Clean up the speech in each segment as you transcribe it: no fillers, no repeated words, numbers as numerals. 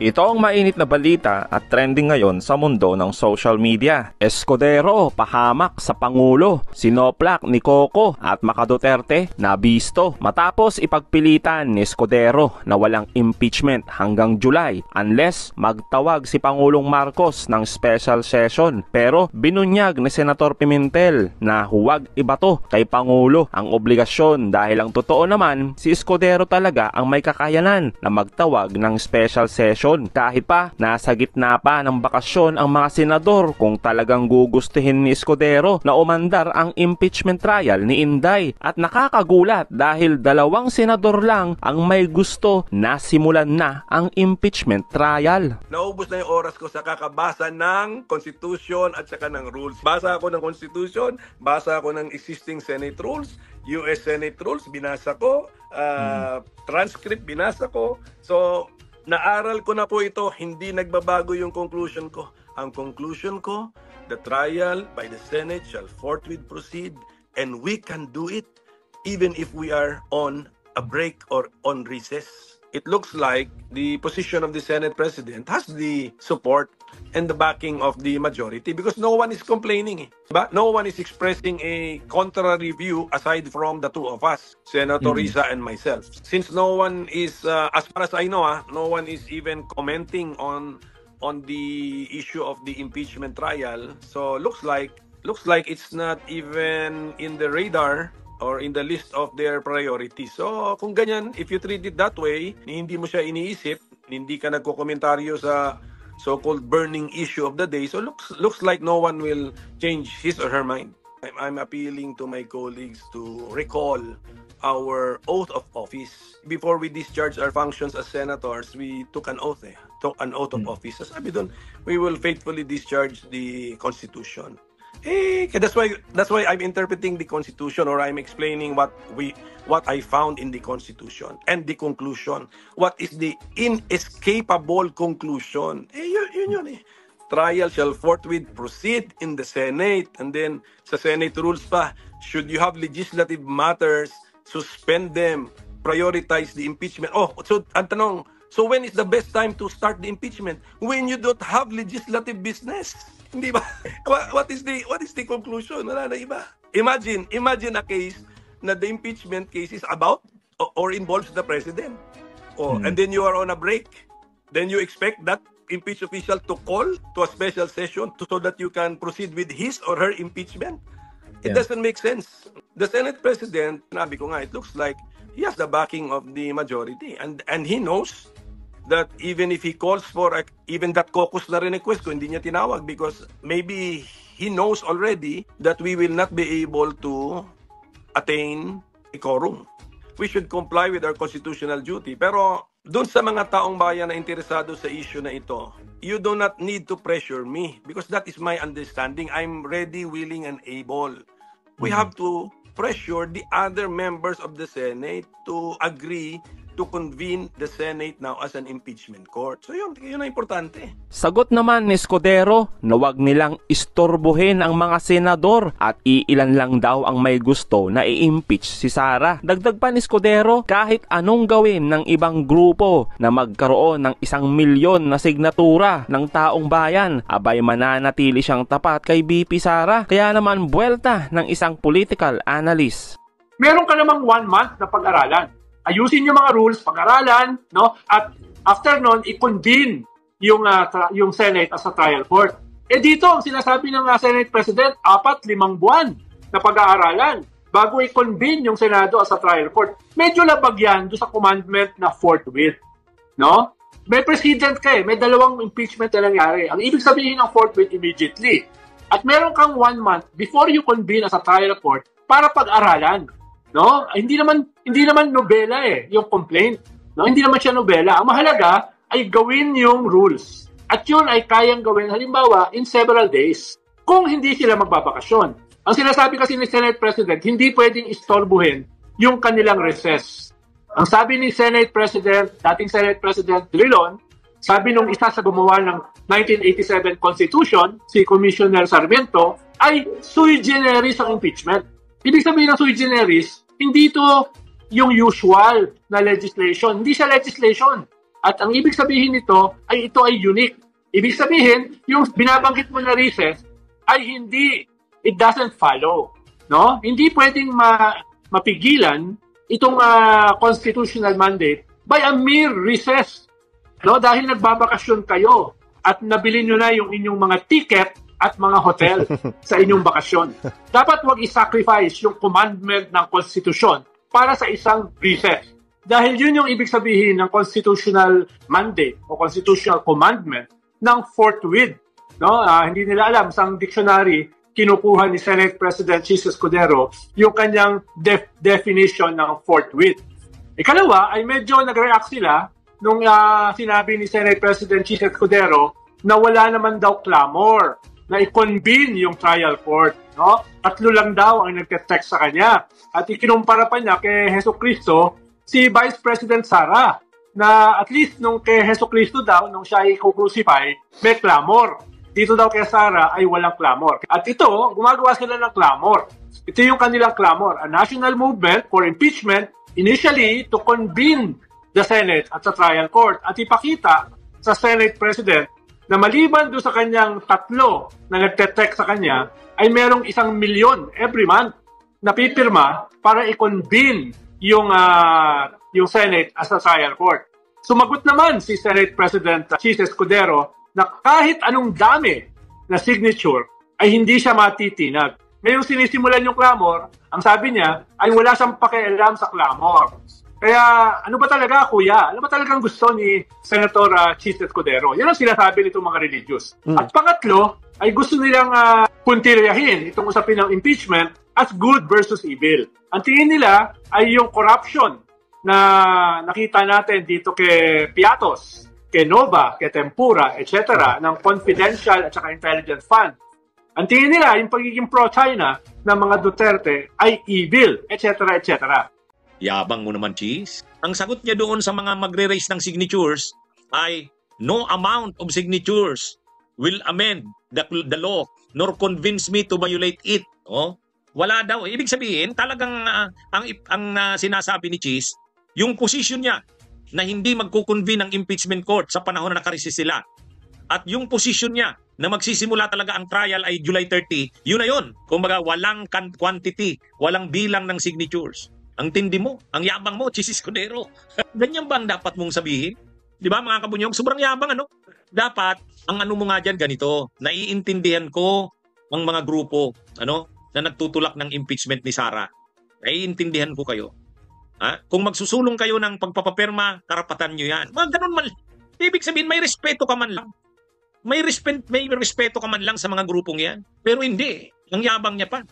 Ito ang mainit na balita at trending ngayon sa mundo ng social media. Escudero pahamak sa Pangulo. Sinoplak ni Coco at Maca Duterte nabisto matapos ipagpilitan ni Escudero na walang impeachment hanggang July unless magtawag si Pangulong Marcos ng special session. Pero binunyag ni Senator Pimentel na huwag ibato kay Pangulo ang obligasyon dahil ang totoo naman si Escudero talaga ang may kakayanan na magtawag ng special session. Kahit pa nasa gitna pa ng bakasyon ang mga senador kung talagang gugustuhin ni Escudero na umandar ang impeachment trial ni Inday. At nakakagulat dahil 2 senador lang ang may gusto na simulan na ang impeachment trial. Naubos na yung oras ko sa kakabasa ng Constitution at saka ng rules. Basa ako ng Constitution, basa ako ng existing Senate rules, US Senate rules, binasa ko, transcript binasa ko. So naaral ko na po ito, hindi nagbabago yung conclusion ko. Ang conclusion ko, the trial by the Senate shall forthwith proceed and we can do it even if we are on a break or on recess. It looks like the position of the Senate President has the support and the backing of the majority because no one is complaining. But no one is expressing a contrary view aside from the two of us, Senator Risa and myself. Since no one is, as far as I know, no one is even commenting on the issue of the impeachment trial. So looks like it's not even in the radar or in the list of their priorities. So kung ganyan, if you treat it that way, hindi mo siya iniisip, hindi ka nagkokomentaryo sa so-called burning issue of the day, so looks like no one will change his or her mind. I'm appealing to my colleagues to recall our oath of office. Before we discharge our functions as senators, we took an oath of office. Sabi doon, we will faithfully discharge the Constitution. That's why I'm interpreting the Constitution, or I'm explaining what I found in the Constitution and the conclusion. What is the inescapable conclusion? Yun. Trial shall forthwith proceed in the Senate, and then sa Senate rules pa, should you have legislative matters, suspend them, prioritize the impeachment. So ang tanong, so when is the best time to start the impeachment? When you don't have legislative business. Hindi ba? What is the conclusion? Wala na iba. Imagine a case na the impeachment case is about or involves the president. And then you are on a break. Then you expect that impeached official to call to a special session so that you can proceed with his or her impeachment. It doesn't make sense. The Senate President, sinabi ko nga, it looks like he has the backing of the majority and he knows that even if he calls for even that caucus na rin request ko, hindi niya tinawag because maybe he knows already that we will not be able to attain a quorum. We should comply with our constitutional duty. Pero doon sa mga taong bayan na interesado sa issue na ito, you do not need to pressure me because that is my understanding. I'm ready, willing, and able. We have to pressure the other members of the Senate to agree to convene the Senate now as an impeachment court. So yun ang importante. Sagot naman ni Escudero na wag nilang istorbohin ang mga senador at iilan lang daw ang may gusto na i-impeach si Sara. Dagdag pa ni Escudero, kahit anong gawin ng ibang grupo na magkaroon ng 1 milyon na signatura ng taong bayan, abay mananatili siyang tapat kay BP Sara. Kaya naman buwelta ng isang political analyst. Meron ka namang 1 month na pag-aralan. Ayusin yung mga rules, pag-aralan, no? At after nun, i-convene yung Senate as a trial court. Dito, ang sinasabi ng Senate President, 4-5 buwan na pag-aaralan bago i-convene yung Senado as a trial court. Medyo labag yan doon sa commandment na forthwith, no? May president ka may 2 impeachment na nangyari. Ang ibig sabihin ng forthwith, immediately. At meron kang 1 month before you convene as a trial court para pag-aralan. No? Hindi naman nobela yung complaint. No? Hindi naman siya nobela. Ang mahalaga ay gawin yung rules. At yun ay kayang gawin halimbawa in several days kung hindi sila magbabakasyon. Ang sinasabi kasi ni Senate President, hindi pwedeng istorbuhin yung kanilang recess. Ang sabi ni Senate President, dating Senate President Drilon, sabi nung isa sa gumawa ng 1987 Constitution, si Commissioner Sarmiento, ay sui generis ang impeachment. Ibig sabihin ng sui generis, hindi ito yung usual na legislation. Hindi siya legislation. At ang ibig sabihin nito ay ito ay unique. Ibig sabihin, yung binabanggit mo na recess ay hindi, it doesn't follow. No? Hindi pwedeng mapigilan itong constitutional mandate by a mere recess. No? Dahil nagbabakasyon kayo at nabili nyo na yung inyong mga ticket at mga hotel sa inyong bakasyon. Dapat wag i-sacrifice yung commandment ng konstitusyon para sa isang recess. Dahil yun yung ibig sabihin ng constitutional mandate o constitutional commandment ng forthwith. No? Hindi nila alam sa dictionary kinukuha ni Senate President Chis Escudero yung kanyang definition ng forthwith. Ikalawa ay medyo nag-react sila nung sinabi ni Senate President Chis Escudero na wala naman daw clamor na i-convene yung trial court. No? 3 lang daw ang nagte-text sa kanya. At ikinumpara pa niya kay Jesucristo si Vice President Sara na at least nung kay Jesucristo daw, nung siya ay crucify, may clamor. Dito daw kay Sara ay walang clamor. At ito, gumagawa sila ng clamor. Ito yung kanilang clamor. A national movement for impeachment initially to convene the Senate at sa trial court at ipakita sa Senate President na maliban doon sa kanyang 3 na nagte-text sa kanya, ay merong 1 milyon every month na pipirma para i-convene yung Senate as a trial court. Sumagot naman si Senate President Chis Escudero na kahit anong dami na signature ay hindi siya matitinag. Ngayong sinisimulan yung clamor, ang sabi niya ay wala siyang pakialam sa clamor. Kaya ano ba talaga, kuya? Ano ba talagang gusto ni Senator Chis Escudero? Yan ang sinasabi nitong mga religious. At pangatlo, ay gusto nilang puntiryahin itong usapin ng impeachment as good versus evil. Ang tingin nila ay yung corruption na nakita natin dito kay Piatos, kay Nova, kay Tempura, etc. ng confidential at saka intelligence fund. Ang tingin nila, yung pagiging pro-China ng mga Duterte ay evil, etc. etc. Yabang mo naman, Cheese. Ang sagot niya doon sa mga magre-raise ng signatures ay no amount of signatures will amend the law nor convince me to violate it. Oh, wala daw. Ibig sabihin, talagang ang sinasabi ni Cheese, yung position niya na hindi magkukonvene ang impeachment court sa panahon na nakaresist sila. At yung position niya na magsisimula talaga ang trial ay July 30, yun na yun. Kumbaga, walang quantity, walang bilang ng signatures. Ang tindi mo, ang yabang mo, Chis Escudero. Ganyan ba ang dapat mong sabihin? Di ba mga kabunyong? Sobrang yabang, ano? Dapat, ang ano mo nga dyan ganito, naiintindihan ko ang mga grupo na nagtutulak ng impeachment ni Sara. Naiintindihan ko kayo. Kung magsusulong kayo ng pagpapapirma, karapatan nyo yan. Mga ganun man. Ibig sabihin, may respeto ka man lang. May respeto ka man lang sa mga grupong yan. Pero hindi. Ang yabang niya pa.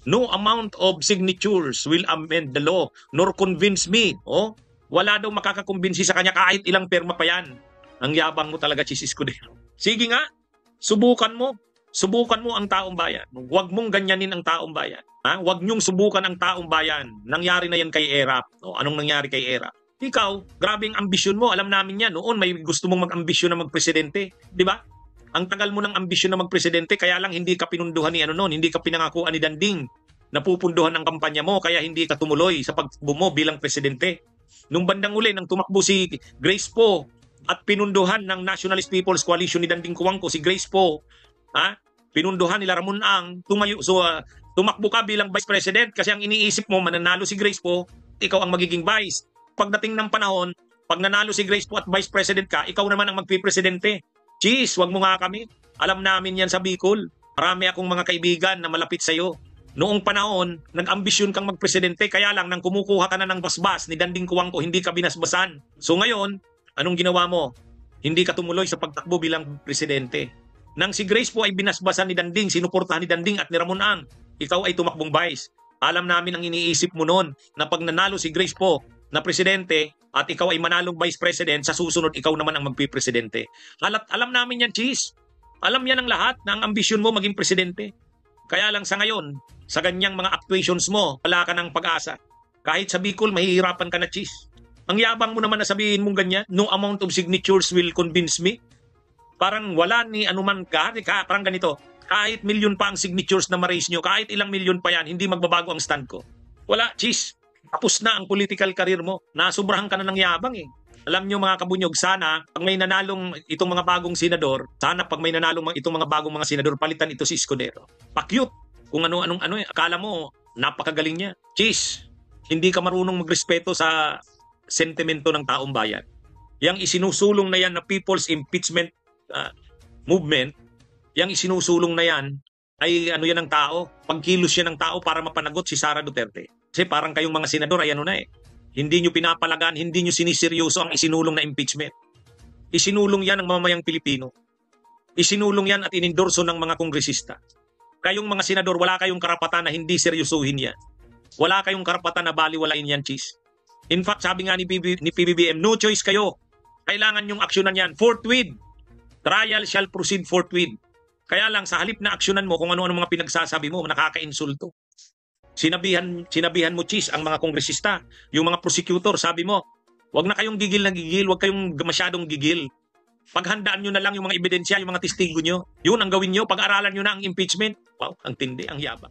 No amount of signatures will amend the law nor convince me. Oh, wala daw makakakumbinsi sa kanya kahit ilang perma pa yan. Ang yabang mo talaga, Chis Escudero. Sige nga, subukan mo. Subukan mo ang taong bayan. Huwag mong ganyanin ang taong bayan. Huwag niyong subukan ang taong bayan. Nangyari na yan kay ERAP. Anong nangyari kay ERAP? Ikaw, grabe ang ambisyon mo. Alam namin yan. Noon may gusto mong mag-ambisyon na magpresidente. Di ba? Ang tagal mo ng ambisyon na magpresidente, kaya lang hindi ka pinunduhan ni hindi ka pinangakuan ni Danding. Napupunduhan ang kampanya mo, kaya hindi ka tumuloy sa pagtakbo mo bilang presidente. Nung bandang uli, nang tumakbo si Grace Poe at pinunduhan ng Nationalist People's Coalition ni Danding Kuwangko, si Grace Poe, pinunduhan nila Ramon Ang, tumakbo ka bilang vice president kasi ang iniisip mo, mananalo si Grace Poe, ikaw ang magiging vice. Pagdating ng panahon, pag nanalo si Grace Poe at vice president ka, ikaw naman ang magpipresidente. Cheese, wag mo nga kami. Alam namin yan sa Bicol. Marami akong mga kaibigan na malapit sa'yo. Noong panahon, nag-ambisyon kang magpresidente, kaya lang nang kumukuha ka na ng basbas ni Danding Kuwangko, hindi ka binasbasan. So ngayon, anong ginawa mo? Hindi ka tumuloy sa pagtakbo bilang presidente. Nang si Grace po ay binasbasan ni Danding, sinuportahan ni Danding at ni Ramon Ang, ikaw ay tumakbong vice. Alam namin ang iniisip mo noon na pag nanalo si Grace po na presidente at ikaw ay manalong vice president, sa susunod ikaw naman ang magpipresidente. Alam namin yan, Cheese. Alam yan ang lahat na ang ambisyon mo maging presidente. Kaya lang sa ngayon, sa ganyang mga actuations mo, wala ka ng pag-asa. Kahit sa Bicol, mahihirapan ka na, Cheese. Ang yabang mo naman na sabihin mong ganyan, no amount of signatures will convince me. Parang wala ni anuman ka, parang ganito. Kahit milyon pa ang signatures na ma-raise nyo, kahit ilang milyon pa yan, hindi magbabago ang stand ko. Wala, Cheese. Tapos na ang political career mo. Nasubrahan ka na ng yabang eh. Alam nyo mga kabunyog, sana pag may nanalong itong mga bagong senador, sana pag may nanalong itong mga bagong mga senador, palitan ito si Escudero. Pa-cute. Kung ano, akala mo, napakagaling niya. Cheese, hindi ka marunong magrespeto sa sentimento ng taong bayan. Yang isinusulong na yan na People's Impeachment Movement, yang isinusulong na yan, ay ano yan ng tao, pagkilos yan ng tao para mapanagot si Sara Duterte. Kasi parang kayong mga senador ay ano na eh, hindi nyo pinapalagaan, hindi nyo siniseryoso ang isinulong na impeachment. Isinulong yan ng mamamayang Pilipino. Isinulong yan at inendorso ng mga kongresista. Kayong mga senador, wala kayong karapatan na hindi seryosuhin yan. Wala kayong karapatan na baliwalain yan, Cheese. In fact, sabi nga ni PBBM, no choice kayo. Kailangan yung aksyonan yan. Forthwith. Trial shall proceed forthwith. Kaya lang, sa halip na aksyonan mo kung ano-ano mga pinagsasabi mo, nakaka-insulto. Sinabihan mo, Cheese, ang mga kongresista, yung mga prosecutor, sabi mo, wag na kayong gigil na gigil, wag kayong masyadong gigil. Paghandaan nyo na lang yung mga ebidensya, yung mga testigo nyo. Yun ang gawin nyo, pag-aralan nyo na ang impeachment. Wow, ang tindi, ang yabang.